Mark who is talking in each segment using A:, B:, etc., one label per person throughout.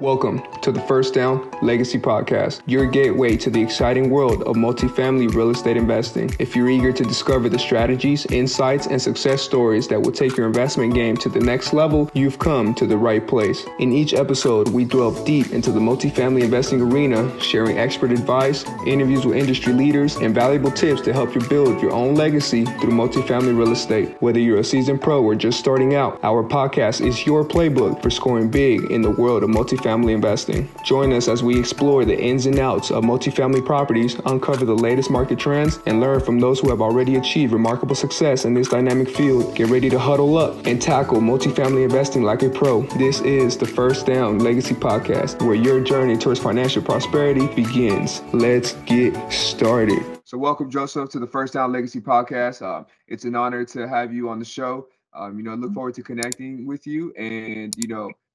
A: Welcome to the First Down Legacy Podcast, your gateway to the exciting world of multifamily real estate investing. If you're eager to discover the strategies, insights, and success stories that will take your investment game to the next level, you've come to the right place. In each episode, we delve deep into the multifamily investing arena, sharing expert advice, interviews with industry leaders, and valuable tips to help you build your own legacy through multifamily real estate. Whether you're a seasoned pro or just starting out, our podcast is your playbook for scoring big in the world of multifamily investing. Join us as we explore the ins and outs of multifamily properties, uncover the latest market trends, and learn from those who have already achieved remarkable success in this dynamic field. Get ready to huddle up and tackle multifamily investing like a pro. This is the First Down Legacy Podcast, where your journey towards financial prosperity begins. Let's get started. So welcome, Joseph, to the First Down Legacy Podcast. It's an honor to have you on the show. Look forward to connecting with you and,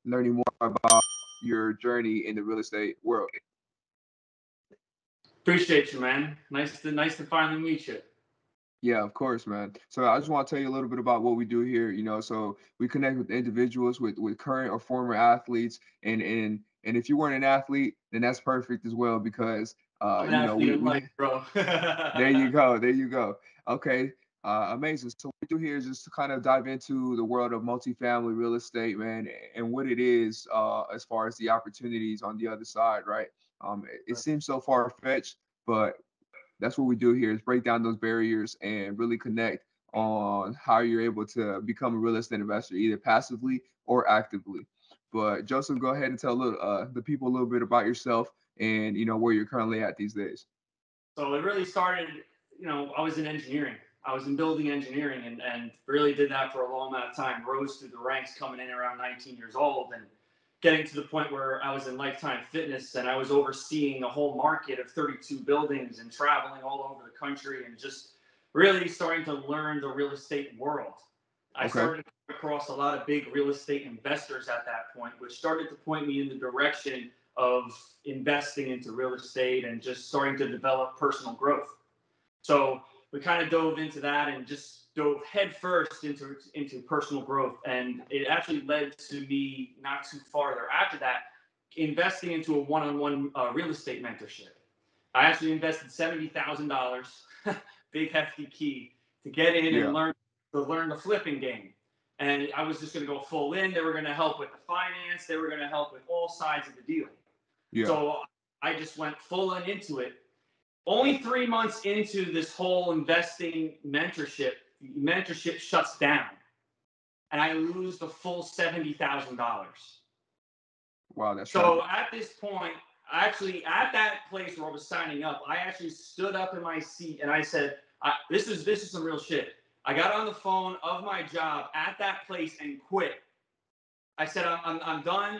A: learning more about your journey in the real estate world.
B: Appreciate you, man. Nice to finally meet you.
A: Yeah, of course, man. So I just want to tell you a little bit about what we do here. So we connect with individuals with current or former athletes, and if you weren't an athlete, then that's perfect as well, because
B: I'm an athlete in life, bro.
A: There you go. Okay. Amazing. So what we do here is just to kind of dive into the world of multifamily real estate, man, and what it is as far as the opportunities on the other side, right? It seems so far-fetched, but that's what we do here, is break down those barriers and really connect on how you're able to become a real estate investor, either passively or actively. But Joseph, go ahead and tell the people a little bit about yourself and, where you're currently at these days.
B: So it really started, I was in engineering. I was in building engineering and really did that for a long amount of time, rose through the ranks coming in around 19 years old and getting to the point where I was in Lifetime Fitness and I was overseeing a whole market of 32 buildings and traveling all over the country and just really starting to learn the real estate world. I started to come across a lot of big real estate investors at that point, which started to point me in the direction of investing into real estate and just starting to develop personal growth. So we kind of dove into that and just dove headfirst into personal growth. And it actually led to me not too farther after that, investing into a one-on-one real estate mentorship. I actually invested $70,000, big hefty key, to get in and learn the flipping game. And I was just going to go full in. They were going to help with the finance. They were going to help with all sides of the deal. Yeah. So I just went full in into it. Only 3 months into this whole investing mentorship shuts down, and I lose the full $70,000.
A: Wow, that's
B: so. At this point, actually, at that place where I was signing up, I actually stood up in my seat and I said, "This is some real shit." I got on the phone of my job at that place and quit. I said, "I'm done.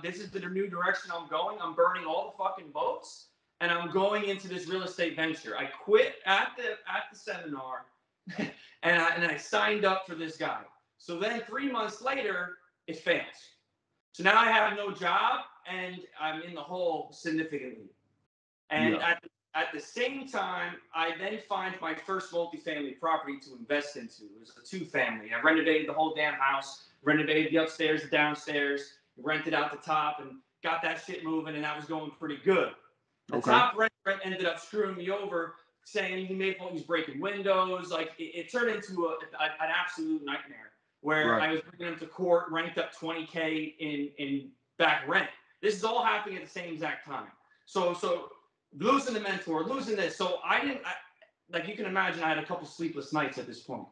B: This is the new direction I'm going. I'm burning all the fucking boats. And I'm going into this real estate venture." I quit at the seminar, and I signed up for this guy. So then 3 months later, it fails. So now I have no job, and I'm in the hole significantly. And at the same time, I then find my first multifamily property to invest into. It was a 2-family. I renovated the whole damn house, renovated the upstairs, the downstairs, rented out the top, and got that shit moving, and that was going pretty good. The top rent ended up screwing me over, saying he made he's breaking windows. Like it turned into an absolute nightmare where I was bringing him to court, ranked up $20K in back rent. This is all happening at the same exact time. So losing the mentor, losing this. So like you can imagine, I had a couple sleepless nights at this point.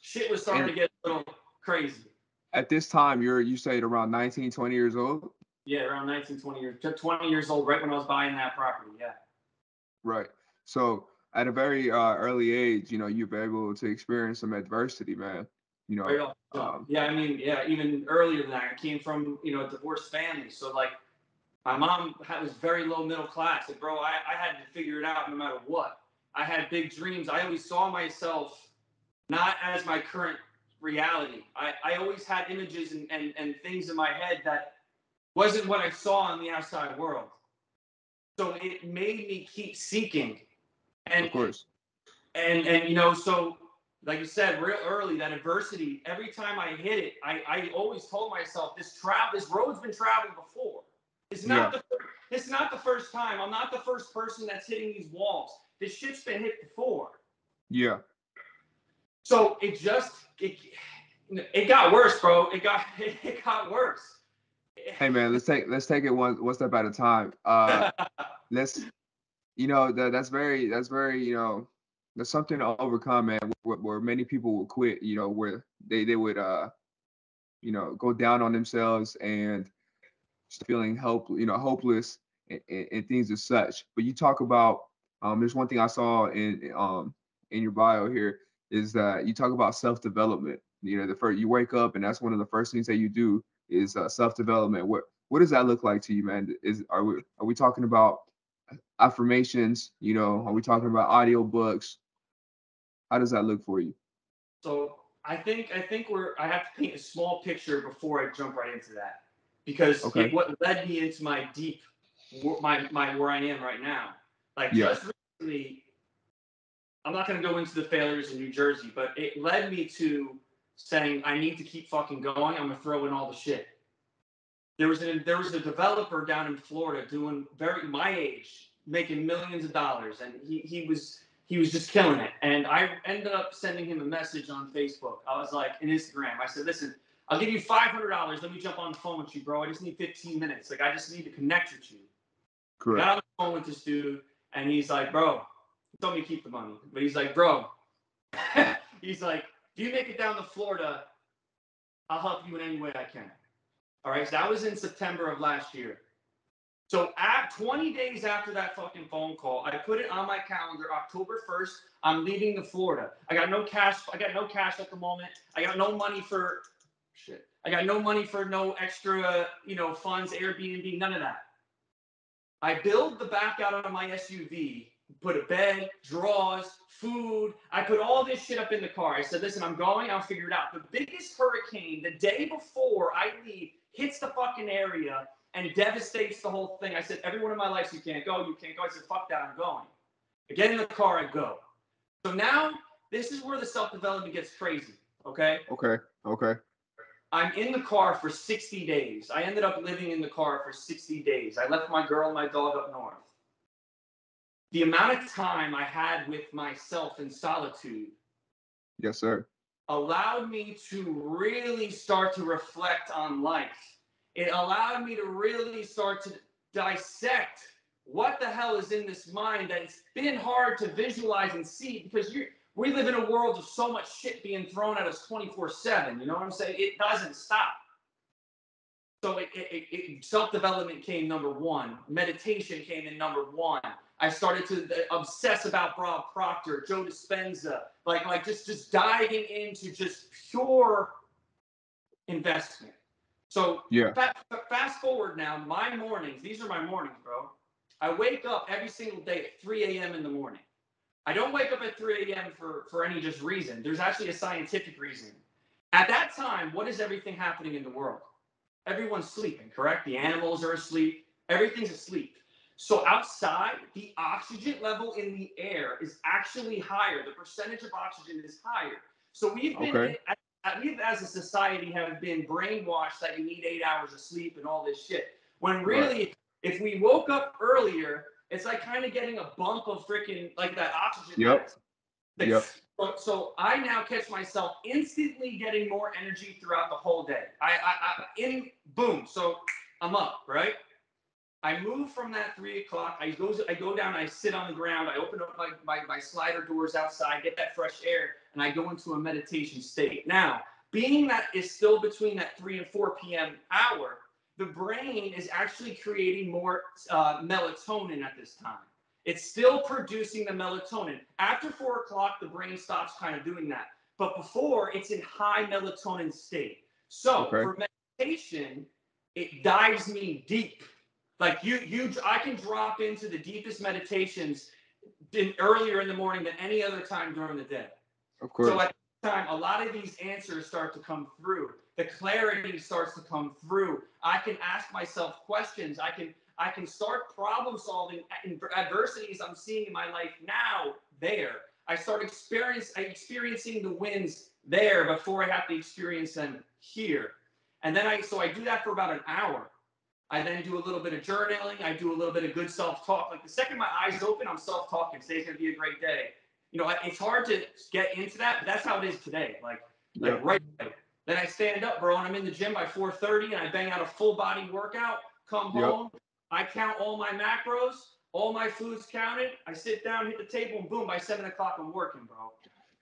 B: Shit was starting to get a little crazy.
A: At this time, you said around 19, 20 years old?
B: Yeah, around 19, 20 years old, right when I was buying that property, yeah.
A: Right. So at a very early age, you've been able to experience some adversity, man.
B: Right off. Even earlier than that, I came from, a divorced family. So, my mom was very low middle class. And, bro, I had to figure it out no matter what. I had big dreams. I always saw myself not as my current reality. I always had images and things in my head that wasn't what I saw in the outside world. So it made me keep seeking. And,
A: of course.
B: And so like you said, real early, that adversity, every time I hit it, I always told myself, this road's been traveled before. It's not the first time. I'm not the first person that's hitting these walls. This shit's been hit before.
A: Yeah.
B: So it got worse, bro. It got worse.
A: Hey man, let's take it one step at a time. Let's, that's very, that's something to overcome, man. Where many people will quit, where they would go down on themselves and feeling hopeless and things as such. But you talk about, there's one thing I saw in your bio here, is that you talk about self-development. The first, you wake up and that's one of the first things that you do is self-development. What does that look like to you, man? Are we talking about affirmations? Are we talking about audiobooks? How does that look for you?
B: So I think I have to paint a small picture before I jump right into that, because what led me into my deep, my where I am right now. Like just recently, I'm not going to go into the failures in New Jersey, but it led me to saying I need to keep fucking going. I'm going to throw in all the shit. There was a developer down in Florida doing my age, making millions of dollars, and he was just killing it. And I ended up sending him a message on Facebook. I was like, in Instagram, I said, listen, I'll give you $500. Let me jump on the phone with you, bro. I just need 15 minutes. Like, I just need to connect with you. Correct. I got on the phone with this dude, and he's like, bro, he told me to keep the money. But he's like, bro, he's like, if you make it down to Florida, I'll help you in any way I can. All right, so that was in September of last year. So at 20 days after that fucking phone call, I put it on my calendar, October 1st, I'm leaving to Florida. I got no cash at the moment. I got no money for no extra, funds, Airbnb, none of that. I build the back out of my SUV, put a bed, drawers, food. I put all this shit up in the car. I said, listen, I'm going, I'll figure it out. The biggest hurricane the day before I leave hits the fucking area and devastates the whole thing. I said, everyone in my life, you can't go. I said, fuck that, I'm going. I get in the car, I go. So now, this is where the self-development gets crazy, okay?
A: Okay.
B: I'm in the car for 60 days. I ended up living in the car for 60 days. I left my girl and my dog up north. The amount of time I had with myself in solitude,
A: yes, sir,
B: allowed me to really start to reflect on life. It allowed me to really start to dissect what the hell is in this mind that it's been hard to visualize and see, because we live in a world of so much shit being thrown at us 24/7. You know what I'm saying? It doesn't stop. So self-development came number one. Meditation came in number one. I started to obsess about Bob Proctor, Joe Dispenza, like just diving into just pure investment. So fast forward now, my mornings, these are my mornings, bro. I wake up every single day at 3 a.m. in the morning. I don't wake up at 3 a.m. for any just reason. There's actually a scientific reason. At that time, what is everything happening in the world? Everyone's sleeping, correct? The animals are asleep. Everything's asleep. So outside, the oxygen level in the air is actually higher. The percentage of oxygen is higher. So we've been, we as a society have been brainwashed that you need 8 hours of sleep and all this shit. When really, if we woke up earlier, it's like kind of getting a bump of freaking, like that oxygen.
A: Yep.
B: So I now catch myself instantly getting more energy throughout the whole day. Boom. So I'm up, right? I move from that 3 o'clock. I go down, I sit on the ground, I open up my slider doors outside, get that fresh air, and I go into a meditation state. Now, being that it's still between that 3 and 4 p.m. hour, the brain is actually creating more melatonin at this time. It's still producing the melatonin. After 4 o'clock, the brain stops kind of doing that. But before, it's in high melatonin state. So for meditation, it dives me deep. Like I can drop into the deepest meditations earlier in the morning than any other time during the day.
A: Of course.
B: So at that time, a lot of these answers start to come through. The clarity starts to come through. I can ask myself questions. I can start problem solving adversities I'm seeing in my life now there. I start experiencing the wins there before I have to experience them here. And then I do that for about an hour. I then do a little bit of journaling. I do a little bit of good self-talk. Like the second my eyes open, I'm self-talking. Today's gonna be a great day. You know, it's hard to get into that, but that's how it is today. Like right away. Then I stand up, bro, and I'm in the gym by 4:30, and I bang out a full body workout. Come home, I count all my macros, all my food's counted. I sit down, hit the table, and boom, by 7 o'clock, I'm working, bro.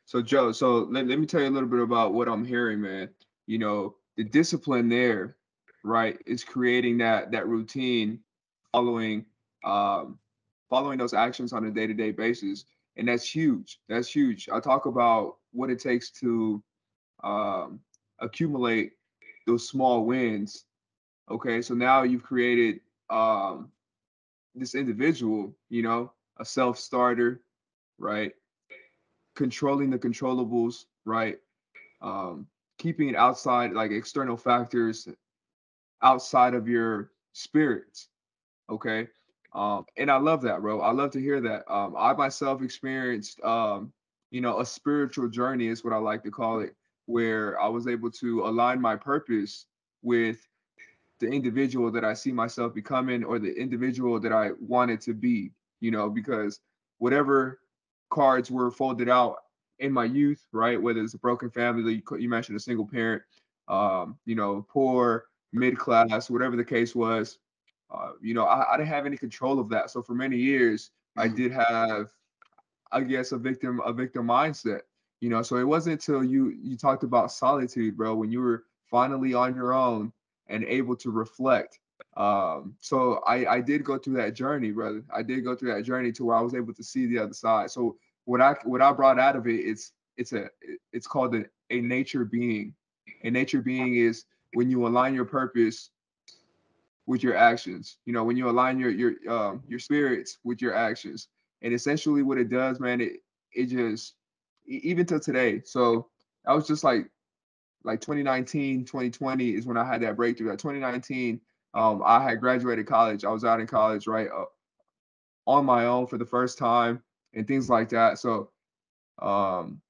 A: So Joe, let me tell you a little bit about what I'm hearing, man. You know, the discipline there, right, is creating that routine, following following those actions on a day-to-day basis. And that's huge. That's huge. I talk about what it takes to um, accumulate those small wins. Okay, so now you've created this individual, you know, a self-starter, right? Controlling the controllables, right? Keeping it outside, like external factors outside of your spirits. Okay. And I love that, bro. I love to hear that. I myself experienced, you know, a spiritual journey is what I like to call it, where I was able to align my purpose with the individual that I see myself becoming or the individual that I wanted to be, you know, because whatever cards were folded out in my youth, right? Whether it's a broken family, you mentioned a single parent, you know, poor, mid class, whatever the case was, you know, I didn't have any control of that. So for many years, I did have, I guess, a victim mindset. You know, so it wasn't until you talked about solitude, bro, when you were finally on your own and able to reflect. So I did go through that journey, brother. I did go through that journey to where I was able to see the other side. So what I brought out of it, it's called a nature being. A nature being is when you align your purpose with your actions. You know, when you align your spirits with your actions. And essentially what it does, man, it just even till today. So I was just like 2019, 2020 is when I had that breakthrough. At 2019, I had graduated college. I was out in college, right, on my own for the first time and things like that. So um,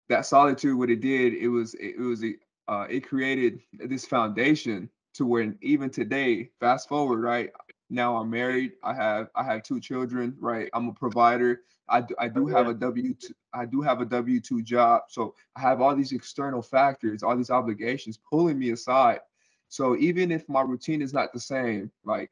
A: that solitude, what it did, it created this foundation to where even today, fast forward, right now I'm married. I have two children, right? I'm a provider. I do have a W2 job. So I have all these external factors, all these obligations pulling me aside. So even if my routine is not the same, like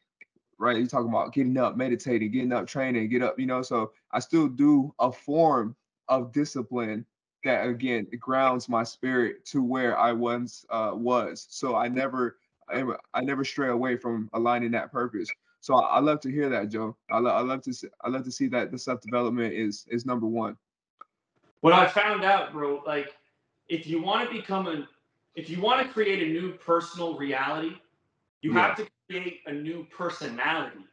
A: right, you're talking about getting up, meditating, getting up, training, get up, you know. So I still do a form of discipline that again grounds my spirit to where I once was. So I never stray away from aligning that purpose. So I love to hear that, Joe. I love to see that the self development is number one.
B: What I found out, bro, like if you want to if you want to create a new personal reality, you
A: Yeah.
B: have to create a new personality.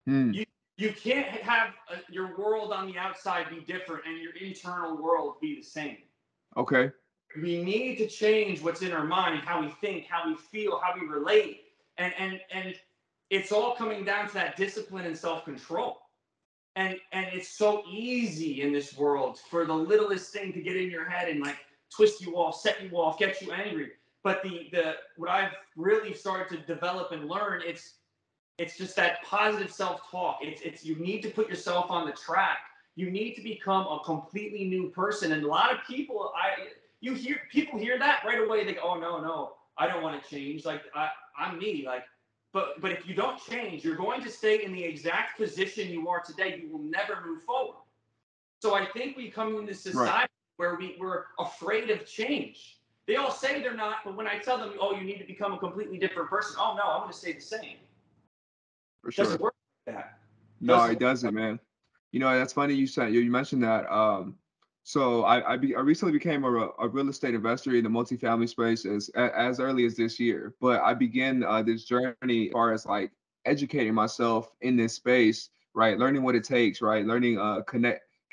A: Hmm.
B: You can't have your world on the outside be different and your internal world be the same.
A: Okay.
B: We need to change what's in our mind, how we think, how we feel, how we relate, and it's all coming down to that discipline and self-control. And it's so easy in this world for the littlest thing to get in your head and like twist you off, set you off, get you angry. But the what I've really started to develop and learn, it's just that positive self-talk. It's you need to put yourself on the track. You need to become a completely new person. And a lot of people, you hear people hear that right away. They go, "Oh no, I don't want to change. Like I'm me." Like, but if you don't change, you're going to stay in the exact position you are today. You will never move forward. So I think we come into
A: Right.
B: society where we're afraid of change. They all say they're not, but when I tell them, "Oh, you need to become a completely different person," "Oh no, I'm going to stay the same."
A: For
B: Doesn't
A: sure.
B: work like that.
A: No,
B: Doesn't
A: it
B: work.
A: doesn't, man. You know, that's funny you mentioned that. So I recently became a real estate investor in the multifamily space as early as this year. But I began this journey as far as like educating myself in this space, right? Learning what it takes, right? Learning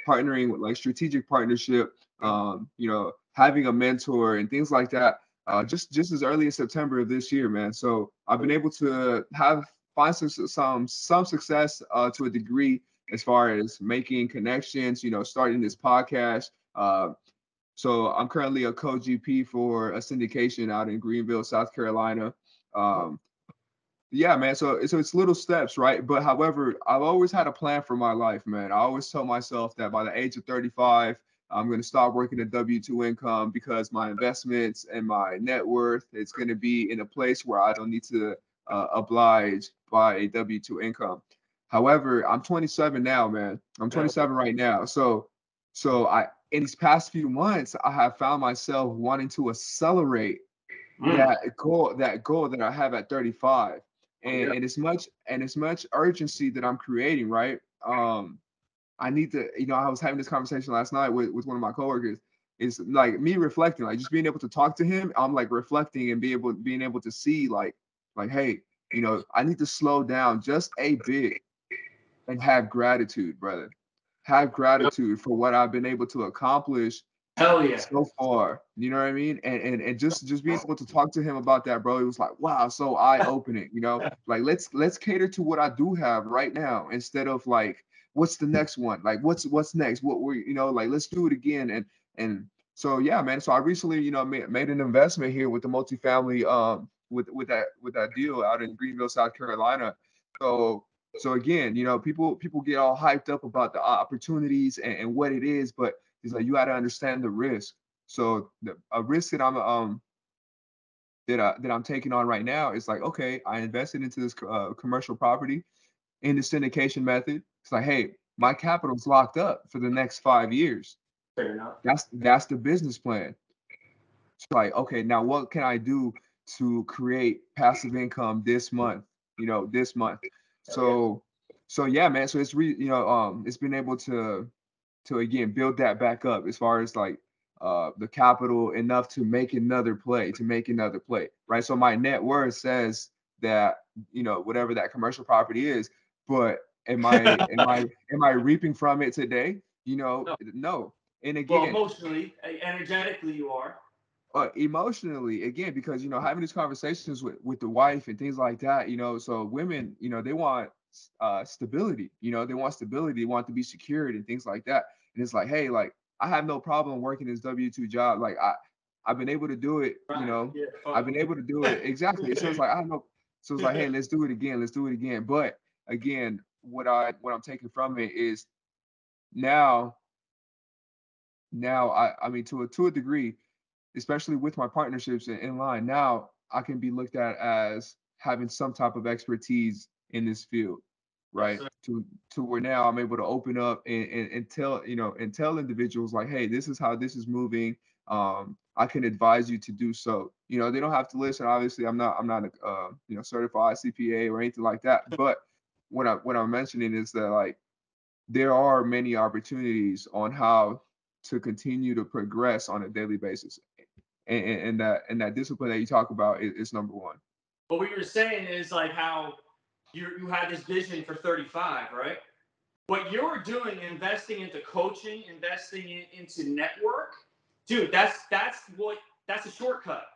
A: partnering with like strategic partnership, you know, having a mentor and things like that. Just as early as September of this year, man. So I've been able to find some success to a degree as far as making connections, starting this podcast. So I'm currently a co-GP for a syndication out in Greenville, South Carolina. Yeah, man. So it's little steps, right? But however, I've always had a plan for my life, man. I always tell myself that by the age of 35, I'm going to stop working a W-2 income because my investments and my net worth is going to be in a place where I don't need to oblige by a W-2 income. However, I'm 27 now, man. I'm 27 right now. So I in these past few months, I have found myself wanting to accelerate that goal that I have at 35. And as much urgency that I'm creating, right? I need to, I was having this conversation last night with one of my coworkers. It's like me reflecting, like just being able to talk to him. I'm like reflecting and being able to see like, hey, I need to slow down just a bit and have gratitude, brother. Have gratitude for what I've been able to accomplish
B: Hell yeah.
A: so far. You know what I mean? And just being able to talk to him about that, bro, it was like, wow, so eye-opening, Like let's cater to what I do have right now instead of like what's the next one? Like what's next? What we, like let's do it again. And so yeah, man. So I recently, made an investment here with the multifamily with that deal out in Greenville, South Carolina. So again, people get all hyped up about the opportunities and what it is, but it's like you got to understand the risk. So a risk that I'm taking on right now is like, okay, I invested into this commercial property in the syndication method. It's like, hey, my capital's locked up for the next 5 years.
B: Fair enough.
A: That's the business plan. It's like, okay, now what can I do to create passive income this month? This month. So yeah, man. So it's been able to again build that back up as far as like the capital enough to make another play, right? So my net worth says that whatever that commercial property is, but am I reaping from it today? No. And
B: Well,
A: again,
B: emotionally, energetically, you are.
A: emotionally, again, because having these conversations with the wife and things like that, so women, they want stability, they want to be secured and things like that. And it's like, hey, like I have no problem working this W-2 job. Like I've been able to do it,
B: Yeah,
A: I've been able to do it exactly. So it's like I don't know. So it's like, hey, let's do it again. Let's do it again. But again, what I'm taking from it is now I mean to a degree, especially with my partnerships in line, now I can be looked at as having some type of expertise in this field,
B: yes,
A: right?
B: sir.
A: To where now I'm able to open up and tell individuals like, hey, this is how this is moving. I can advise you to do so. They don't have to listen. Obviously, I'm not a certified CPA or anything like that. But what I'm mentioning is that like there are many opportunities on how to continue to progress on a daily basis and that discipline that you talk about is number one.
B: But what you're saying is like how you had this vision for 35, right? What you're doing, investing into coaching, into network, dude, that's a shortcut.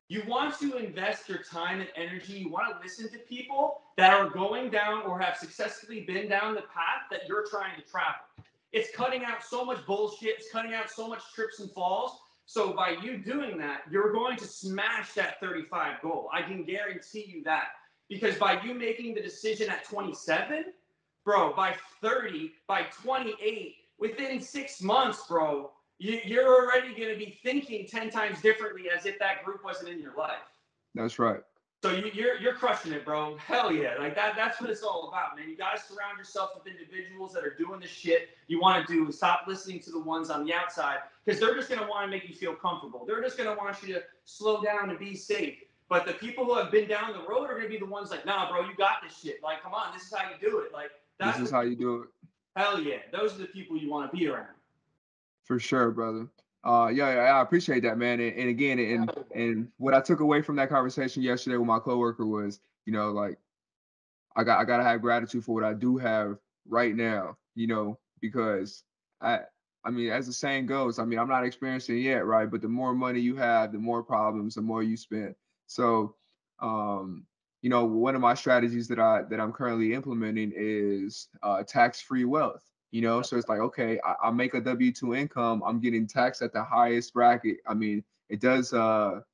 B: You want to invest your time and energy. You want to listen to people that are going down or have successfully been down the path that you're trying to travel. It's cutting out so much bullshit. It's cutting out so much trips and falls. So by you doing that, you're going to smash that 35 goal. I can guarantee you that. Because by you making the decision at 27, bro, by 30, by 28, within 6 months, bro, you're already going to be thinking 10 times differently as if that group wasn't in your life.
A: That's right.
B: So you're crushing it, bro. Hell yeah. Like that's what it's all about, man. You got to surround yourself with individuals that are doing the shit you want to do. Stop listening to the ones on the outside because they're just going to want to make you feel comfortable. They're just going to want you to slow down and be safe. But the people who have been down the road are going to be the ones like, nah, bro, you got this shit. Like, come on, this is how you do it. Like,
A: This
B: that's
A: is
B: the
A: how you do it.
B: hell yeah. Those are the people you want to be around.
A: For sure, brother. Yeah, I appreciate that, man. And again, and what I took away from that conversation yesterday with my coworker was, like I gotta have gratitude for what I do have right now, because I I mean, as the saying goes, I mean, I'm not experiencing it yet, right? But the more money you have, the more problems, the more you spend. So, um, one of my strategies that I'm currently implementing is tax-free wealth. So it's like, okay, I make a W-2 income, I'm getting taxed at the highest bracket. I mean, it does go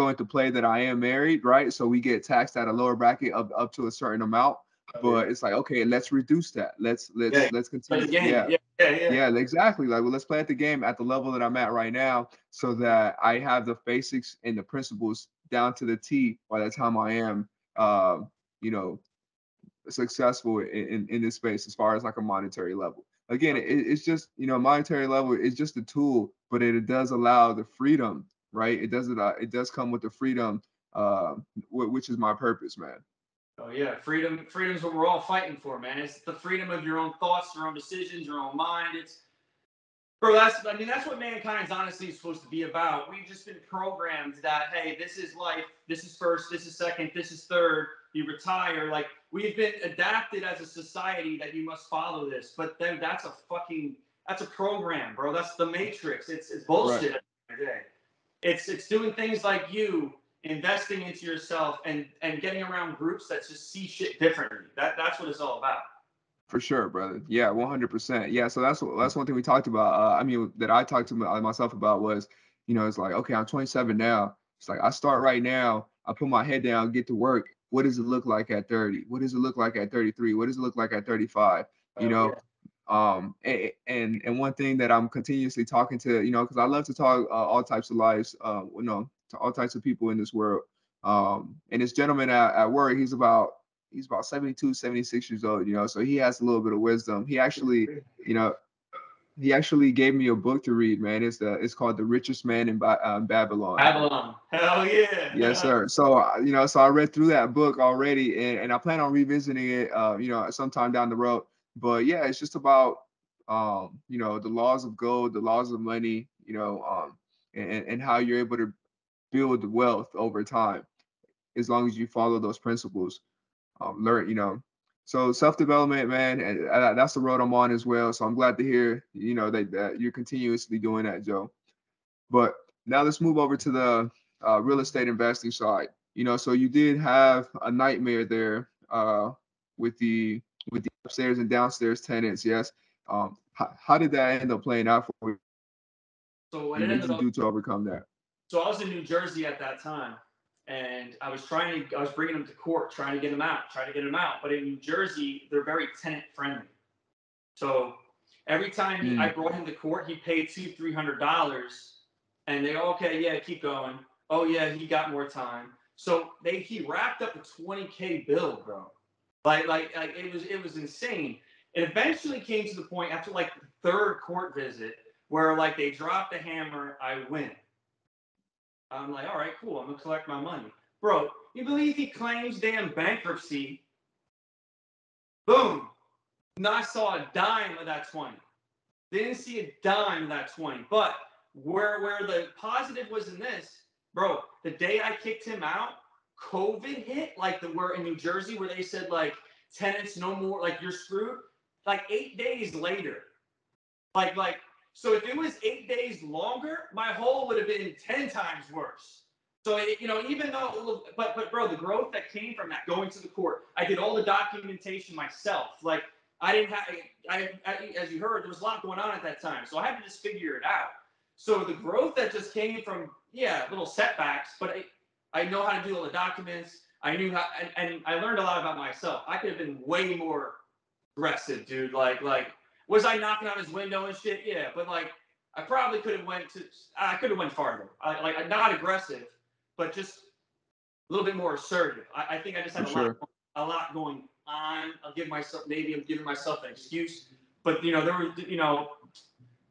A: into play that I am married, right? So we get taxed at a lower bracket up to a certain amount. But it's like, okay, let's reduce that. Let's
B: Yeah.
A: let's
B: Play
A: continue.
B: the game.
A: Yeah.
B: Yeah.
A: Yeah, exactly. Like, well, let's play at the game at the level that I'm at right now, so that I have the basics and the principles down to the T by the time I am, um, you know, successful in this space as far as like a monetary level. Again, it's just, monetary level is just a tool, but it does allow the freedom, right? It does come with the freedom, uh, which is my purpose, man.
B: Oh yeah, freedom's what we're all fighting for, man. It's the freedom of your own thoughts, your own decisions, your own mind. It's Bro, that's what mankind's honestly supposed to be about. We've just been programmed that, hey, this is life, this is first, this is second, this is third, you retire. Like, we've been adapted as a society that you must follow this. But then that's a program, bro. That's the matrix. It's bullshit
A: Right.
B: at the end of the day. It's doing things like you investing into yourself and getting around groups that just see shit differently. That's what it's all about.
A: For sure, brother. Yeah, 100%. Yeah, so that's one thing we talked about. I mean, that I talked to myself about was, it's like, okay, I'm 27 now. It's like I start right now. I put my head down, get to work. What does it look like at 30? What does it look like at 33? What does it look like at 35? You
B: Oh
A: know,
B: yeah.
A: and one thing that I'm continuously talking to, because I love to talk all types of lives, to all types of people in this world. And this gentleman at work, he's about 72, 76 years old, so he has a little bit of wisdom. You know, he actually gave me a book to read, man. It's called The Richest Man in Babylon.
B: Babylon. Hell
A: Yes,
B: yeah.
A: sir. So, so I read through that book already, and I plan on revisiting it, sometime down the road. But yeah, it's just about, the laws of gold, the laws of money, and how you're able to build wealth over time, as long as you follow those principles. Learn, so self-development, man, and that's the road I'm on as well. So I'm glad to hear, that you're continuously doing that, Joe. But now let's move over to the real estate investing side. So you did have a nightmare there, with the upstairs and downstairs tenants. Yes. How did that end up playing out for
B: So what
A: you?
B: it
A: What did
B: ended
A: you
B: up
A: do to overcome that?
B: So I was in New Jersey at that time, and I was bringing them to court, trying to get them out, trying to get them out. But in New Jersey, they're very tenant friendly. So every time I
A: Mm,
B: brought him to court, he paid $300, and they okay, yeah, keep going. Oh yeah, he got more time. So he racked up a 20K bill, bro. Like it was insane. It eventually came to the point after like the third court visit where like they dropped the hammer, I win. I'm like, all right, cool. I'm gonna collect my money, bro. You believe he claims damn bankruptcy? Boom. Not saw a dime of that 20. Didn't see a dime of that 20. But where the positive was in this, bro, the day I kicked him out, COVID hit, like we're in New Jersey where they said like tenants no more, like you're screwed. Like 8 days later, like so if it was 8 days longer, my hole would have been 10 times worse. So even though, but bro, the growth that came from that going to the court, I did all the documentation myself. Like I didn't have, as you heard, there was a lot going on at that time, so I had to just figure it out. So the growth that just came from little setbacks, but I know how to do all the documents. I knew how, and I learned a lot about myself. I could have been way more aggressive, dude. Like was I knocking on his window and shit? Yeah, but like I probably could have I could have went farther. I'm not aggressive, but just a little bit more assertive. I think I just had
A: for sure.
B: a lot going on. Maybe I'm giving myself an excuse, but there was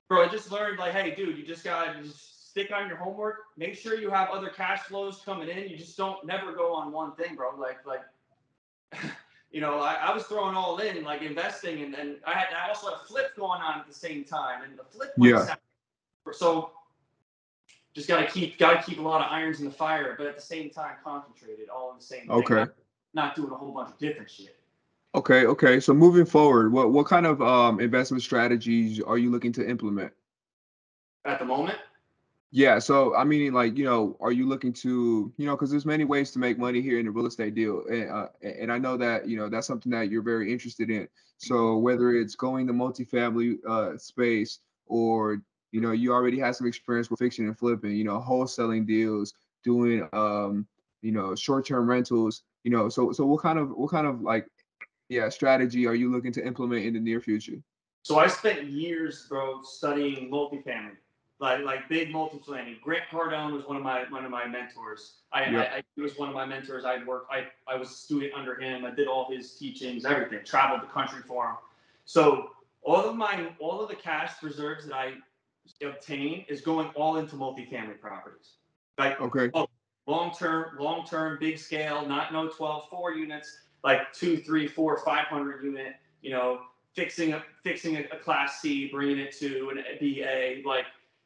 B: bro. I just learned like, hey, dude, you just gotta just stick on your homework. Make sure you have other cash flows coming in. You just don't never go on one thing, bro. Like I was throwing all in, like investing, and I also had a flip going on at the same time, and the flip went
A: Yeah.
B: south. So just gotta keep a lot of irons in the fire, but at the same time concentrated, all in the same thing,
A: Okay.
B: not doing a whole bunch of different shit.
A: Okay. Okay. So moving forward, what kind of investment strategies are you looking to implement?
B: At the moment,
A: Yeah, so I mean, like, are you looking to, because there's many ways to make money here in the real estate deal, and I know that that's something that you're very interested in. So whether it's going the multifamily space, or you already have some experience with fixing and flipping, wholesaling deals, doing short-term rentals, so what kind of like, yeah, strategy are you looking to implement in the near future?
B: So I spent years, bro, studying multifamily, like big multifamily. Grant Cardone was one of my mentors.
A: Yep.
B: He was one of my mentors. I was a student under him. I did all his teachings, everything. Traveled the country for him. So all of the cash reserves that I obtain is going all into multifamily properties. Like,
A: Okay.
B: oh, long term, big scale, not no 12 4 units, like 2, 3, 4, 500 unit. Fixing a class C, bringing it to an BA,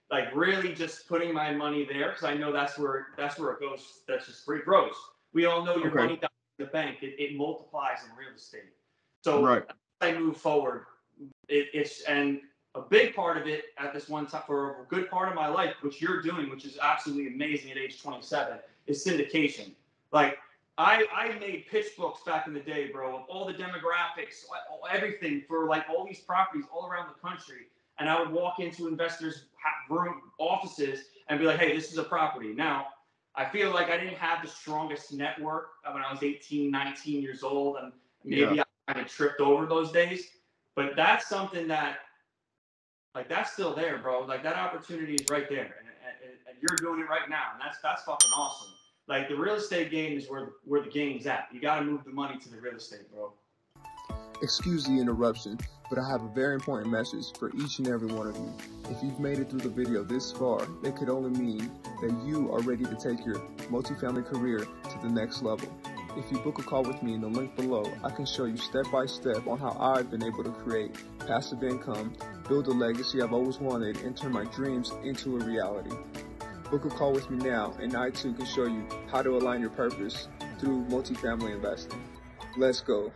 B: like really just putting my money there because I know that's where it goes. That's just free grows. We all know your
A: Okay.
B: money down in the bank. It multiplies in real estate. So
A: Right.
B: as I move forward, it's and a big part of it at this one time for a good part of my life, which you're doing, which is absolutely amazing at age 27, is syndication. Like I made pitch books back in the day, bro, of all the demographics, everything for like all these properties all around the country. And I would walk into investors' room offices and be like, hey, this is a property. Now, I feel like I didn't have the strongest network when I was 18, 19 years old. And
A: Yeah.
B: maybe I kind of tripped over those days. But that's something that, like, that's still there, bro. Like, that opportunity is right there. And you're doing it right now. And that's fucking awesome. Like, the real estate game is where the game's at. You got to move the money to the real estate, bro.
A: Excuse the interruption, but I have a very important message for each and every one of you. If you've made it through the video this far, it could only mean that you are ready to take your multifamily career to the next level. If you book a call with me in the link below, I can show you step by step on how I've been able to create passive income, build a legacy I've always wanted, and turn my dreams into a reality. Book a call with me now, and I too can show you how to align your purpose through multifamily investing. Let's go.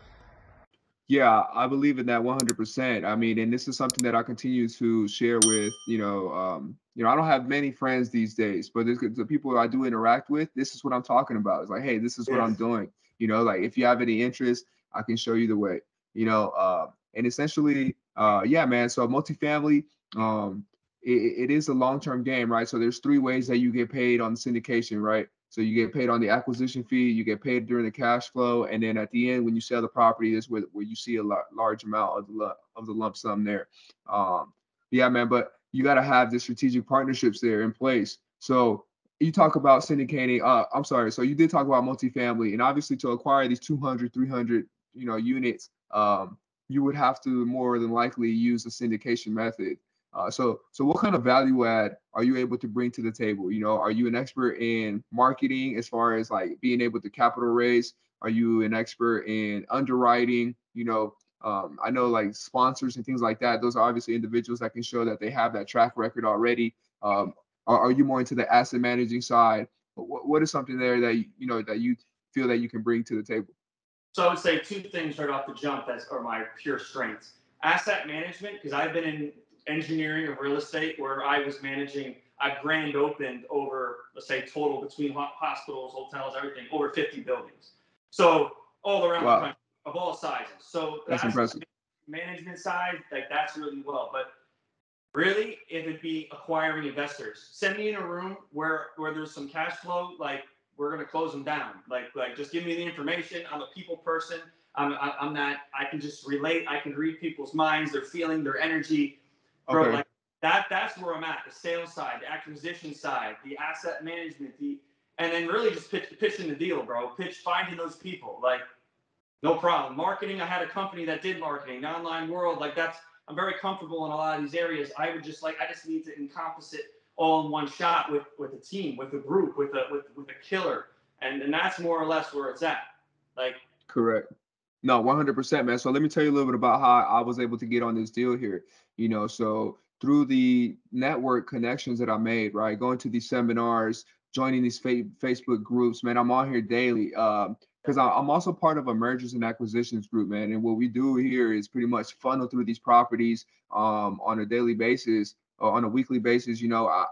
A: Yeah, I believe in that 100%. I mean, and this is something that I continue to share with, I don't have many friends these days, but the people I do interact with, this is what I'm talking about. It's like, hey, this is what I'm
B: Yes.
A: doing. Like if you have any interest, I can show you the way, and essentially, yeah, man. So multifamily, it is a long-term game, right? So there's three ways that you get paid on syndication, right? So you get paid on the acquisition fee, you get paid during the cash flow, and then at the end, when you sell the property, is where you see a large amount of the lump sum there. Um, yeah, man, but you got to have the strategic partnerships there in place. So you talk about syndicating. I'm sorry. So you did talk about multifamily, and obviously to acquire these 200, 300, units, you would have to more than likely use the syndication method. So what kind of value add are you able to bring to the table? Are you an expert in marketing as far as like being able to capital raise? Are you an expert in underwriting? I know like sponsors and things like that. Those are obviously individuals that can show that they have that track record already. Are you more into the asset managing side? What is something there that that you feel that you can bring to the table?
B: So I would say two things right off the jump that are my pure strengths. Asset management, because I've been in engineering of real estate where I've grand opened over, let's say, total between hospitals, hotels, everything, over 50 buildings. So all around the
A: Wow,
B: country of all sizes. So the
A: that's
B: asset
A: impressive.
B: management side, like that's really well. But really, if it be acquiring investors, send me in a room where there's some cash flow, like we're gonna close them down. Like just give me the information. I'm a people person. I'm not. I can just relate. I can read people's minds, their feeling, their energy, bro.
A: Okay.
B: Like that's where I'm at. The sales side, the acquisition side, the asset management, and then really just pitching the deal, bro. Finding those people. Like no problem. Marketing, I had a company that did marketing, the online world, like that's, I'm very comfortable in a lot of these areas. I just need to encompass it all in one shot with a team, with a group, with a killer. And that's more or less where it's at. Like,
A: Correct. No, 100%, man. So let me tell you a little bit about how I was able to get on this deal here. So through the network connections that I made, right, going to these seminars, joining these Facebook groups, man, I'm on here daily. Because I'm also part of a mergers and acquisitions group, man. And what we do here is pretty much funnel through these properties on a daily basis. on a weekly basis. On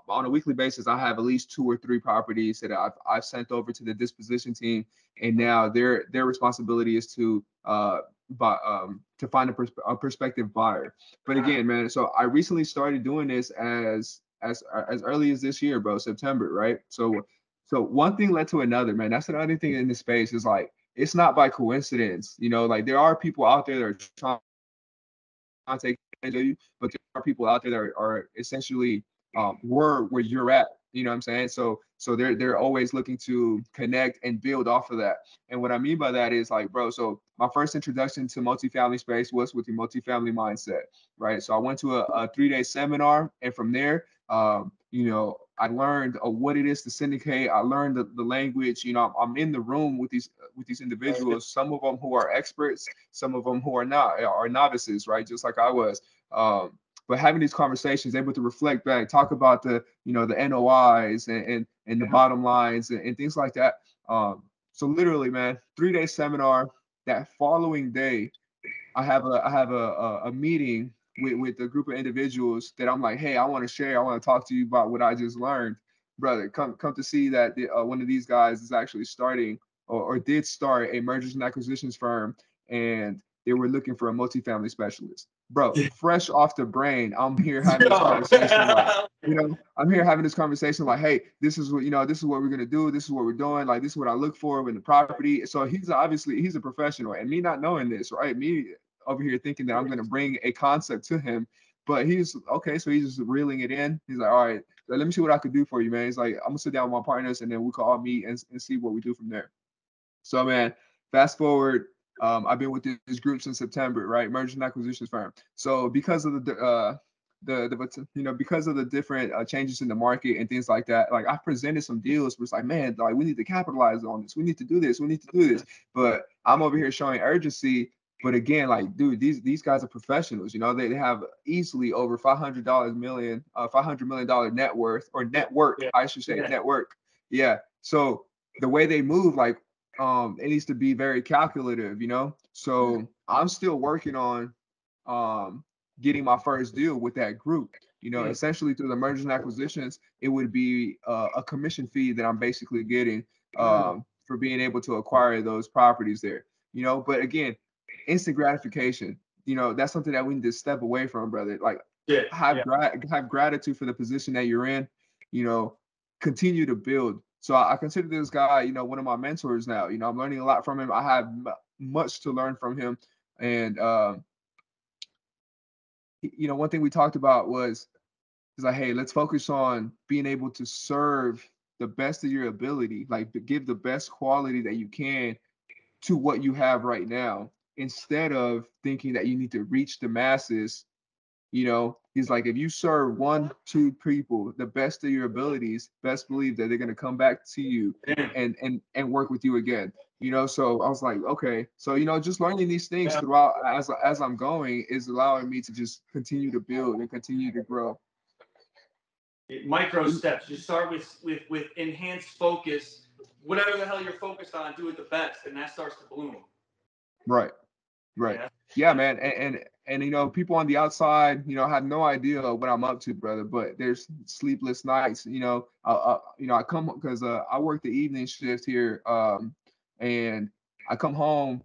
A: a weekly basis, I have at least 2 or 3 properties that I've sent over to the disposition team, and now their responsibility is to find a prospective buyer. But again, man, so I recently started doing this as early as this year, bro, September, right? So one thing led to another, man. That's another thing in this space is like, it's not by coincidence, like there are people out there that are trying to take advantage of you, but there are people out there that are essentially where you're at. You know what I'm saying? So they're always looking to connect and build off of that. And what I mean by that is like, bro, so my first introduction to multifamily space was with the multifamily mindset, right? So I went to a 3-day seminar, and from there, I learned what it is to syndicate. I learned the language. I'm in the room with these individuals, some of them who are experts, some of them who are not, are novices, right? Just like I was. But having these conversations, able to reflect back, talk about the NOIs and the bottom lines and things like that. So literally, man, 3-day seminar. That following day, I have a meeting with a group of individuals that I'm like, hey, I want to share. I want to talk to you about what I just learned, brother. Come to see that one of these guys is actually starting or did start a mergers and acquisitions firm, and they were looking for a multifamily specialist. Bro, fresh off the brain, I'm here having this conversation like, I'm here having this conversation like, hey, this is what we're gonna do. This is what we're doing. Like, this is what I look for in the property. So he's a professional, and me not knowing this, right? Me over here thinking that I'm gonna bring a concept to him, but he's okay. So he's just reeling it in. He's like, all right, let me see what I could do for you, man. He's like, I'm gonna sit down with my partners, and then we can all meet and see what we do from there. So, man, fast forward. I've been with this group since September, right? Mergers and acquisitions firm. So because of because of the different changes in the market and things like that, like I presented some deals where it's like, man, like we need to capitalize on this. We need to do this. We need to do this. But I'm over here showing urgency. But again, like, dude, these guys are professionals. They have easily over $500 million net worth, or network, I should say, network. Yeah. So the way they move, like, it needs to be very calculative, So I'm still working on getting my first deal with that group. Essentially through the mergers and acquisitions, it would be a commission fee that I'm basically getting for being able to acquire those properties there. But again, instant gratification. That's something that we need to step away from, brother. Like, have gratitude for the position that you're in. Continue to build. So I consider this guy, one of my mentors now. I'm learning a lot from him. I have much to learn from him. And, one thing we talked about was like, hey, let's focus on being able to serve the best of your ability, like give the best quality that you can to what you have right now, instead of thinking that you need to reach the masses. He's like, if you serve 1-2 people the best of your abilities, best believe that they're going to come back to you and work with you again. So I was like, okay, so just learning these things throughout as I'm going is allowing me to just continue to build and continue to grow.
B: Micro steps. You start with enhanced focus. Whatever the hell you're focused on, do it the best, and that starts to bloom.
A: Right. Yeah, man. And people on the outside, have no idea what I'm up to, brother. But there's sleepless nights. I come because I work the evening shift here, and I come home.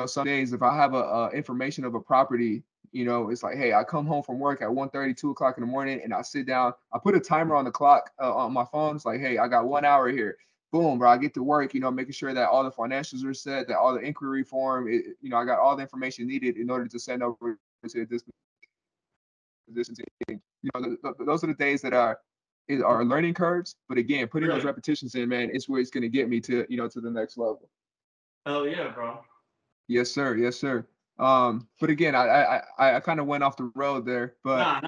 A: Some days if I have a information of a property, it's like, hey, I come home from work at 1:30, 2 o'clock in the morning, and I sit down. I put a timer on the clock on my phone. It's like, hey, I got 1 hour here. Boom, bro, I get to work, making sure that all the financials are set, that all the inquiry form, I got all the information needed in order to send over to this position team. Those are the days that are learning curves. But again, putting those repetitions in, man, it's where it's going to get me to, to the next level.
B: Hell yeah, bro.
A: Yes, sir. Yes, sir. But again, I kind of went off the road there, but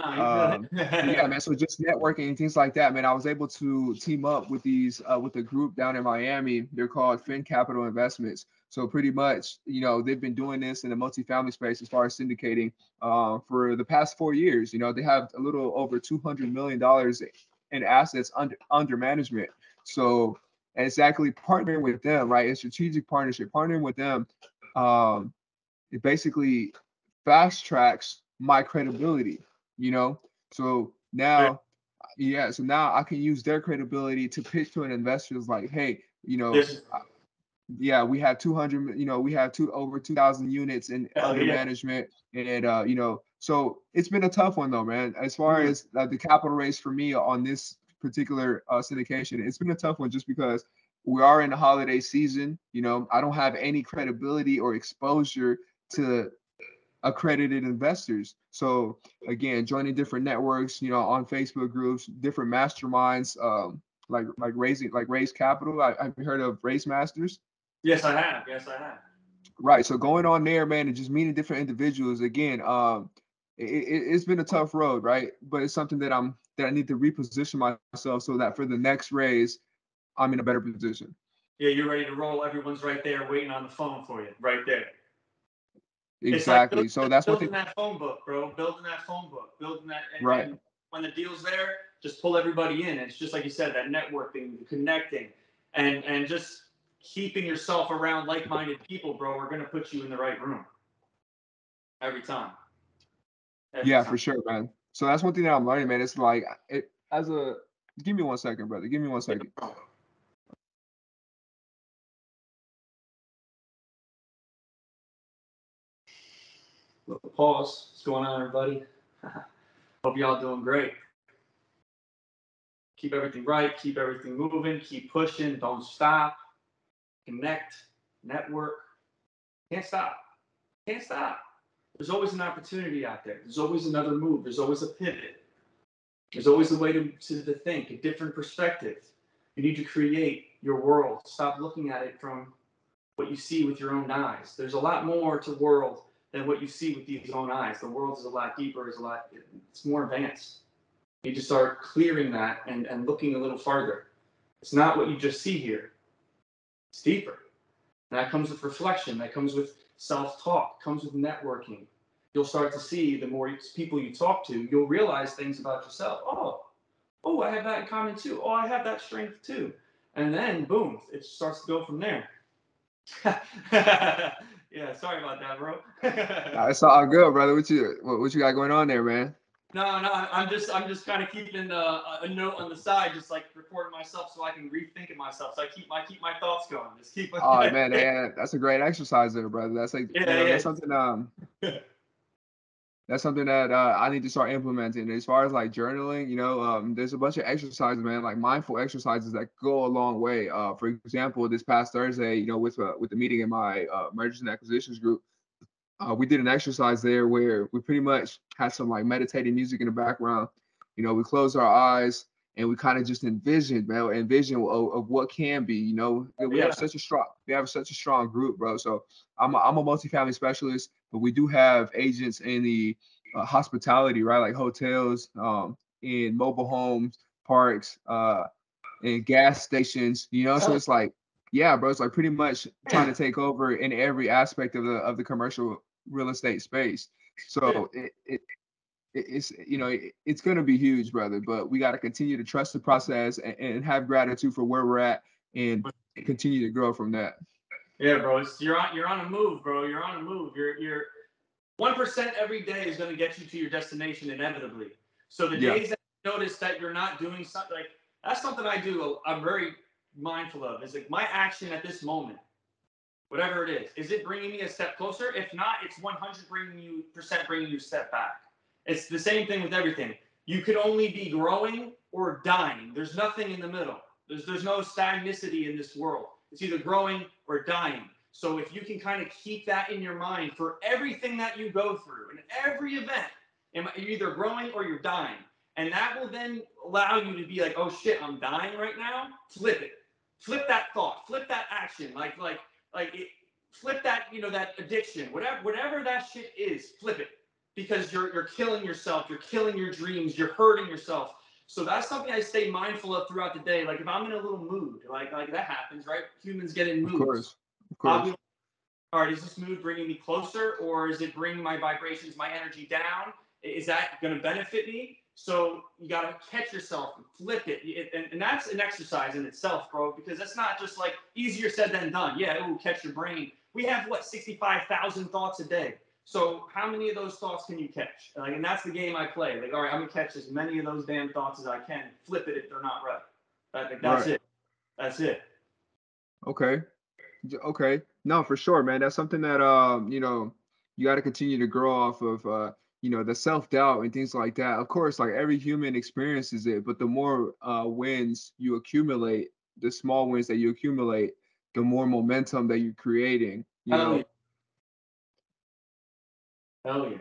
A: yeah, man. So just networking and things like that, man. I was able to team up with with a group down in Miami. They're called Fin Capital Investments. So pretty much, they've been doing this in the multifamily space as far as syndicating for the past 4 years. They have a little over $200 million in assets under management. So exactly partnering with them, right? A strategic partnership, partnering with them. It basically fast tracks my credibility, So now, yeah, so now I can use their credibility to pitch to an investor like, hey,
B: This,
A: yeah, we have 200, we have over 2,000 units in
B: hell
A: under
B: yeah.
A: management. And, so it's been a tough one though, man. As far
B: Mhm.
A: as the capital raise for me on this particular syndication, it's been a tough one just because we are in the holiday season. I don't have any credibility or exposure to accredited investors. So again, joining different networks, on Facebook groups, different masterminds, like raise capital. Have you heard of Raise Masters?
B: Yes, I have. Yes, I have.
A: Right. So going on there, man, and just meeting different individuals again, it's been a tough road, right? But it's something that I need to reposition myself so that for the next raise, I'm in a better position.
B: Yeah, you're ready to roll. Everyone's right there waiting on the phone for you, right there. It's like
A: Exactly. So that's one
B: building
A: thing.
B: that phone book, bro. Building that phone book. Building that,
A: Right.
B: and when the deal's there, just pull everybody in. It's just like you said, that networking, the connecting, and just keeping yourself around like-minded people, bro, are gonna put you in the right room every time. Every
A: Yeah,
B: time.
A: for sure, man. So that's one thing that I'm learning, man. It's like give me 1 second, brother. Give me 1 second.
B: Little pause. What's going on, everybody? Hope y'all doing great. Keep everything right. Keep everything moving. Keep pushing. Don't stop. Connect. Network. Can't stop. Can't stop. There's always an opportunity out there. There's always another move. There's always a pivot. There's always a way to think, a different perspective. You need to create your world. Stop looking at it from what you see with your own eyes. There's a lot more to the world than what you see with these own eyes. The world is a lot deeper, it's more advanced. You need to start clearing that and looking a little farther. It's not what you just see here. It's deeper. And that comes with reflection. That comes with self-talk. Comes with networking. You'll start to see the more people you talk to, you'll realize things about yourself. Oh, I have that in common too. Oh, I have that strength too. And then, boom, it starts to go from there. Yeah, sorry about that, bro.
A: Nah, it's all good, brother. What you got going on there, man?
B: No, I'm just kind of keeping a note on the side, just like recording myself so I can rethink it myself. So I keep my thoughts going. Just keep.
A: Oh man, yeah, that's a great exercise there, brother. That's like,
B: Yeah.
A: that's something that I need to start implementing. As far as like journaling, there's a bunch of exercises, man, like mindful exercises that go a long way. For example, this past Thursday, with the meeting in my mergers and acquisitions group, we did an exercise there where we pretty much had some like meditating music in the background. We closed our eyes and we kind of just envisioned, man, of what can be. We
B: Yeah.
A: have such a strong group, bro. So I'm a multifamily specialist, but we do have agents in the hospitality, right? Like hotels, in mobile homes, parks, and gas stations. So it's like, yeah, bro, it's like pretty much trying to take over in every aspect of the commercial real estate space. So it's going to be huge, brother, but we got to continue to trust the process and have gratitude for where we're at and continue to grow from that.
B: Yeah, bro. You're on a move, bro. You're on a move. You're 1% every day is going to get you to your destination inevitably. So the
A: Yeah,
B: days that you notice that you're not doing something, like that's something I do. I'm very mindful of. Is like my action at this moment, whatever it is it bringing me a step closer? If not, it's 100% bringing you a step back. It's the same thing with everything. You could only be growing or dying. There's nothing in the middle. There's no stagnicity in this world. It's either growing or dying. So if you can kind of keep that in your mind for everything that you go through in every event, you're either growing or you're dying. And that will then allow you to be like, oh shit, I'm dying right now. Flip it. Flip that thought. Flip that action. Flip that, that addiction, whatever that shit is, flip it, because you're killing yourself, you're killing your dreams, you're hurting yourself. So that's something I stay mindful of throughout the day. Like if I'm in a little mood, like that happens, right? Humans get in
A: of
B: moods.
A: course, of
B: I'll be
A: course.
B: like, all right, is this mood bringing me closer, or is it bringing my vibrations, my energy down? Is that going to benefit me? So you got to catch yourself and flip it. And that's an exercise in itself, bro, because that's not just like easier said than done. Yeah, it will catch your brain. We have, 65,000 thoughts a day. So how many of those thoughts can you catch? Like, and that's the game I play. Like, all right, I'm gonna catch as many of those damn thoughts as I can. Flip it if they're not right. That's it. That's it.
A: Okay. Okay. No, for sure, man. That's something that you got to continue to grow off of the self-doubt and things like that. Of course, like every human experiences it, but the more wins you accumulate, the small wins that you accumulate, the more momentum that you're creating,
B: Hell yeah. Hell yeah.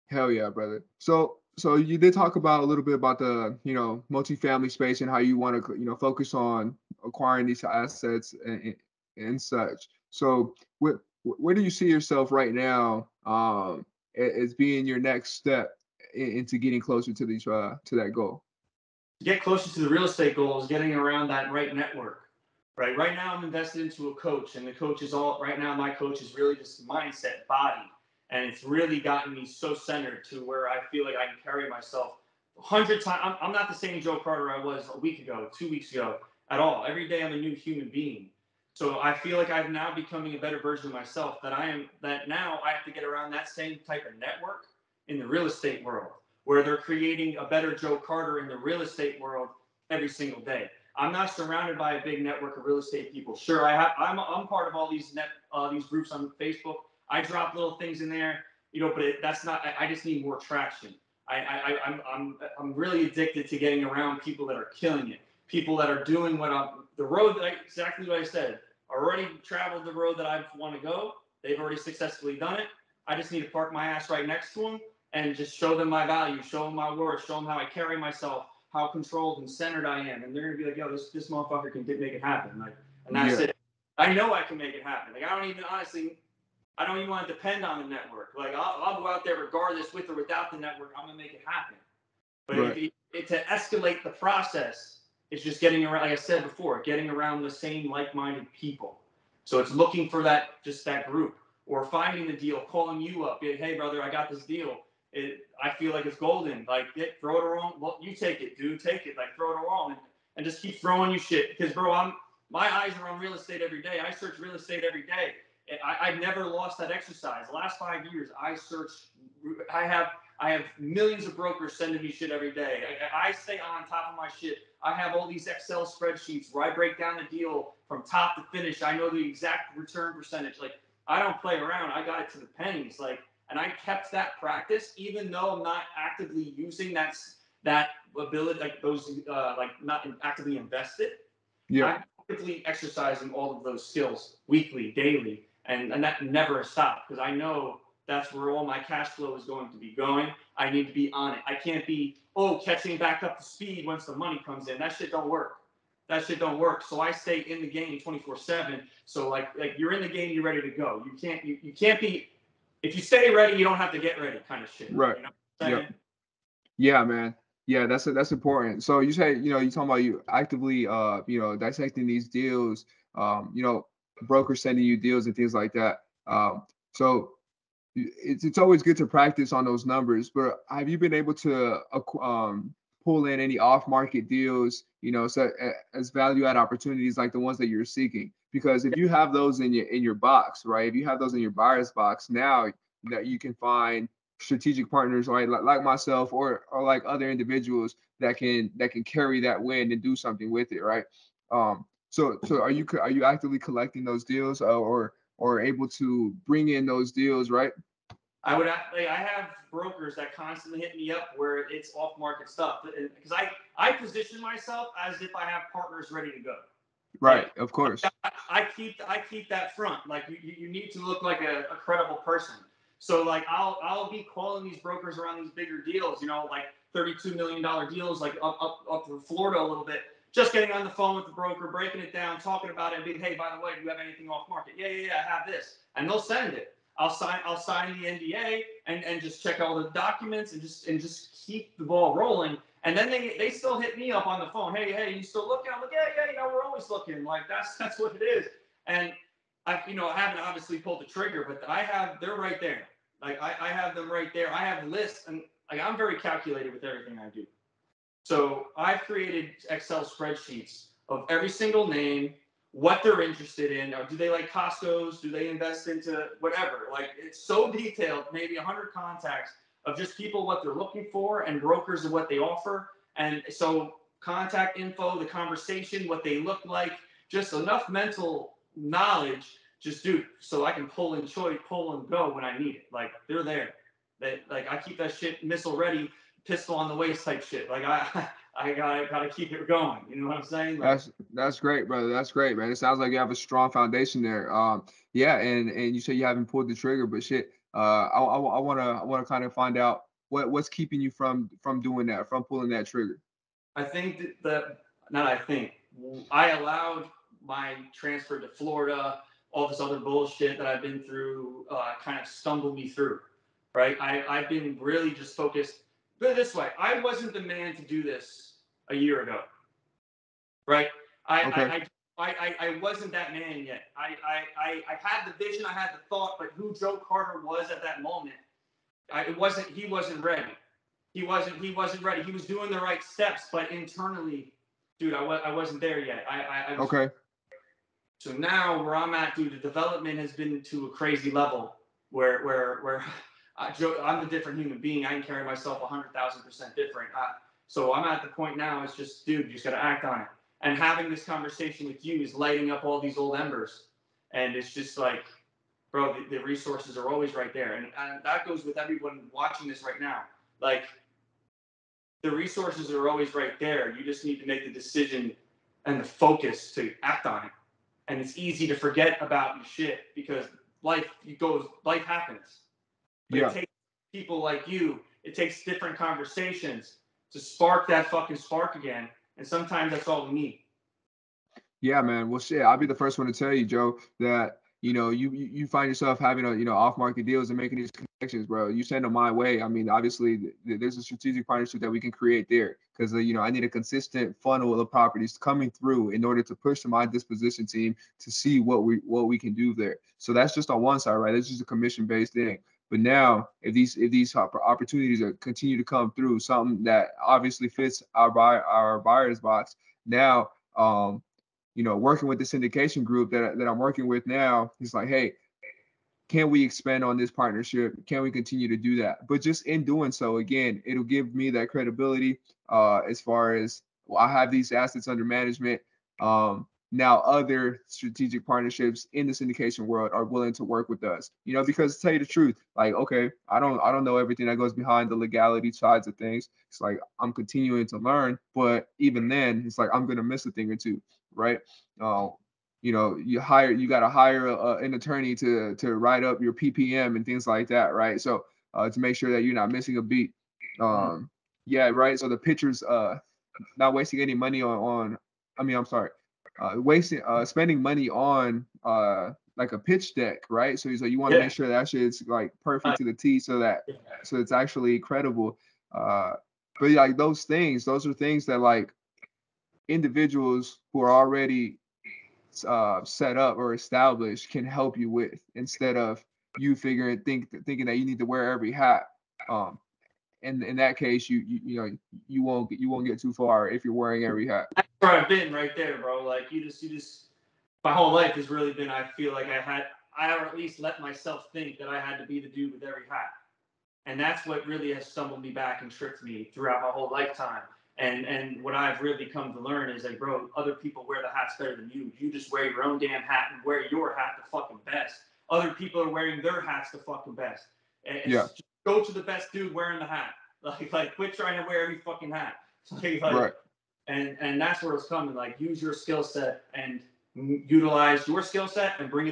A: Hell yeah, brother. So you did talk about a little bit about the, multifamily space and how you want to, focus on acquiring these assets and such. So where do you see yourself right now as being your next step into getting closer to these to that goal?
B: To get closer to the real estate goal is getting around that right network. Right now I'm invested into a coach, and the coach is all right now. My coach is really just mindset, body, and it's really gotten me so centered to where I feel like I can carry myself 100 times. I'm not the same Joe Carter I was a week ago, 2 weeks ago at all. Every day I'm a new human being. So I feel like I'm now becoming a better version of myself. That now I have to get around that same type of network in the real estate world, where they're creating a better Joe Carter in the real estate world every single day. I'm not surrounded by a big network of real estate people. Sure, I'm part of all these groups on Facebook. I drop little things in there, but that's not. I just need more traction. I'm really addicted to getting around people that are killing it, people that are doing the road that exactly what I said. Already traveled the road that I want to go. They've already successfully done it. I just need to park my ass right next to them and just show them my value, show them my worth, show them how I carry myself, how controlled and centered I am, and they're gonna be like, "Yo, this motherfucker can make it happen." Like, and that's it. I know I can make it happen. Like, I don't even want to depend on the network. Like, I'll go out there regardless, with or without the network. I'm gonna make it happen. But to escalate the process, it's just getting around. Like I said before, getting around the same like-minded people. So it's looking for that group, or finding the deal, calling you up. Hey, brother, I got this deal. I feel like it's golden. Like, throw it around. Well, you take it, dude. Take it. Like, throw it around and just keep throwing you shit. Because, bro, my eyes are on real estate every day. I search real estate every day. I've never lost that exercise. The last 5 years, I have millions of brokers sending me shit every day. I stay on top of my shit. I have all these Excel spreadsheets where I break down the deal from top to finish. I know the exact return percentage. Like, I don't play around. I got it to the pennies. Like, and I kept that practice, even though I'm not actively using that ability, like those, not actively invested. Yeah. I'm actively exercising all of those skills weekly, daily, and that never stops, because I know that's where all my cash flow is going to be going. I need to be on it. I can't be catching back up to speed once the money comes in. That shit don't work. So I stay in the game 24/7. So like you're in the game, you're ready to go. You can't be. If you stay ready, you don't have to get ready, kind of shit.
A: Right. Yeah, man. Yeah, that's important. So you say, you talking about you actively dissecting these deals, brokers sending you deals and things like that. So it's always good to practice on those numbers, but have you been able to pull in any off-market deals, as value add opportunities like the ones that you're seeking? Because if you have those in your box, right? If you have those in your buyer's box, now that you can find strategic partners, right, like myself or like other individuals that can carry that win and do something with it, right? So are you actively collecting those deals or able to bring in those deals, right?
B: I have brokers that constantly hit me up where it's off market stuff, because I position myself as if I have partners ready to go.
A: Right, like, of course.
B: I keep that front. Like, you need to look like a credible person. So like I'll be calling these brokers around these bigger deals, like $32 million deals, like up to Florida a little bit. Just getting on the phone with the broker, breaking it down, talking about it, and being, hey, by the way, do you have anything off market? Yeah, I have this, and they'll send it. I'll sign the NDA and just check all the documents and just keep the ball rolling. And then they still hit me up on the phone. Hey, you still looking? I'm like, yeah, we're always looking. Like, that's what it is. And I haven't obviously pulled the trigger, but they're right there. Like, I have them right there. I have lists, and like, I'm very calculated with everything I do. So I've created Excel spreadsheets of every single name, what they're interested in, or do they like Costco's? Do they invest into whatever? Like, it's so detailed, maybe 100 contacts of just people, what they're looking for, and brokers and what they offer. And so contact info, the conversation, what they look like, just enough mental knowledge, just dude, so I can pull and go when I need it. Like, they're there. Like, I keep that shit missile ready, pistol on the waist type shit. Like, I gotta keep it going. You know what I'm saying? Like,
A: That's great, brother. That's great, man. It sounds like you have a strong foundation there. Yeah, and you say you haven't pulled the trigger, but shit, I wanna kind of find out what's keeping you from doing that, from pulling that trigger.
B: I think that not I think I allowed my transfer to Florida, all this other bullshit that I've been through, kind of stumbled me through. Right? I've been really just focused. Put it this way: I wasn't the man to do this a year ago. Right?
A: Okay.
B: I wasn't that man yet. I had the vision, I had the thought, but who Joe Carter was at that moment, he wasn't ready. He wasn't ready. He was doing the right steps, but internally, dude, I wasn't there yet. I was,
A: Okay.
B: so now where I'm at, dude, the development has been to a crazy level where I'm a different human being. I can carry myself 100,000% different. So I'm at the point now. It's just, dude, you just got to act on it. And having this conversation with you is lighting up all these old embers. And it's just like, bro, the resources are always right there. And that goes with everyone watching this right now. Like, the resources are always right there. You just need to make the decision and the focus to act on it. And it's easy to forget about your shit because life happens. But
A: Yeah.
B: it takes people like you, it takes different conversations to spark that fucking spark again. And sometimes that's all we need.
A: Yeah, man. Well, shit, I'll be the first one to tell you, Joe, that you find yourself having off market deals and making these connections, bro. You send them my way. I mean, obviously, there's a strategic partnership that we can create there because I need a consistent funnel of properties coming through in order to push to my disposition team to see what we can do there. So that's just on one side, right? That's just a commission based thing. But now, if these opportunities continue to come through, something that obviously fits our buyer's box, now. Working with the syndication group that I'm working with now, it's like, hey, can we expand on this partnership? Can we continue to do that? But just in doing so, again, it'll give me that credibility as far as, well, I have these assets under management. Now other strategic partnerships in the syndication world are willing to work with us, because to tell you the truth, like, okay, I don't know everything that goes behind the legality sides of things. It's like, I'm continuing to learn, but even then it's like, I'm going to miss a thing or two. Right. You got to hire an attorney to write up your PPM and things like that. Right. So to make sure that you're not missing a beat. Yeah. Right. So the pitchers, not wasting any money on I'm sorry, spending money on like a pitch deck, right? So you want to make sure that shit's like perfect to the T, so it's actually credible. But like those are things that like individuals who are already set up or established can help you with, instead of you thinking that you need to wear every hat. And in that case, you won't get too far if you're wearing every hat.
B: That's where I've been right there, bro. Like, you just my whole life has really been, I feel like I or at least let myself think that I had to be the dude with every hat. And that's what really has stumbled me back and tricked me throughout my whole lifetime. And what I've really come to learn is like, bro, other people wear the hats better than you. You just wear your own damn hat and wear your hat the fucking best. Other people are wearing their hats the fucking best. And just go to the best dude wearing the hat. Like quit trying to wear every fucking hat.
A: Right.
B: And that's where it's coming. Like, use your skill set and utilize your skill set and bring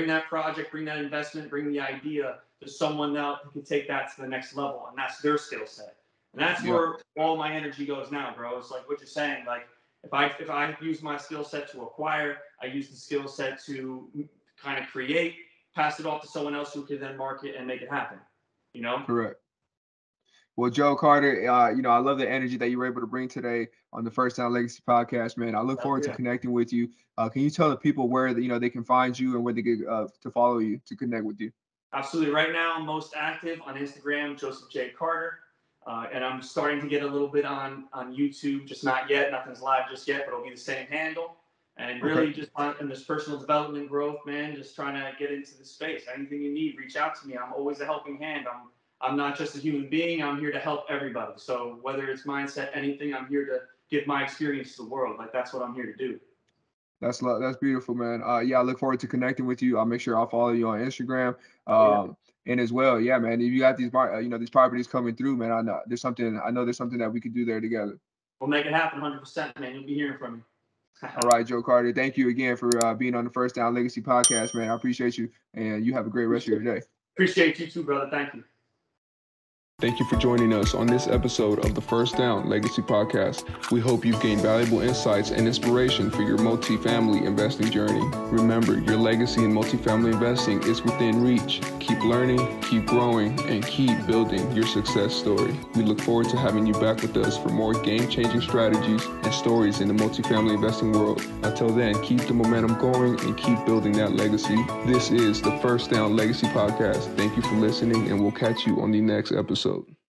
B: that project, bring that investment, bring the idea to someone else who can take that to the next level, and that's their skill set. And that's where all my energy goes now, bro. It's like what you're saying. Like, if I use my skill set to acquire, I use the skill set to kind of create, pass it off to someone else who can then market and make it happen.
A: Correct. Well, Joe Carter, I love the energy that you were able to bring today on the First Down Legacy podcast, man. I look forward to connecting with you. Can you tell the people where they can find you and where they get to follow you, to connect with you?
B: Absolutely. Right now, I'm most active on Instagram, Joseph J. Carter. And I'm starting to get a little bit on YouTube, just not yet. Nothing's live just yet, but it'll be the same handle. And really just in this personal development growth, man, just trying to get into the space. Anything you need, reach out to me. I'm always a helping hand. I'm not just a human being. I'm here to help everybody. So whether it's mindset, anything, I'm here to give my experience to the world. Like, that's what I'm here to do.
A: That's beautiful, man. Yeah, I look forward to connecting with you. I'll make sure I'll follow you on Instagram. And as well, yeah, man, if you got these, these properties coming through, man, I know there's something that we could do there together.
B: We'll make it happen 100%, man. You'll be hearing from me.
A: All right, Joe Carter. Thank you again for being on the First Down Legacy podcast, man. I appreciate you, and you have a great rest of your day.
B: Appreciate you too, brother. Thank you.
A: Thank you for joining us on this episode of the First Down Legacy Podcast. We hope you've gained valuable insights and inspiration for your multifamily investing journey. Remember, your legacy in multifamily investing is within reach. Keep learning, keep growing, and keep building your success story. We look forward to having you back with us for more game-changing strategies and stories in the multifamily investing world. Until then, keep the momentum going and keep building that legacy. This is the First Down Legacy Podcast. Thank you for listening, and we'll catch you on the next episode.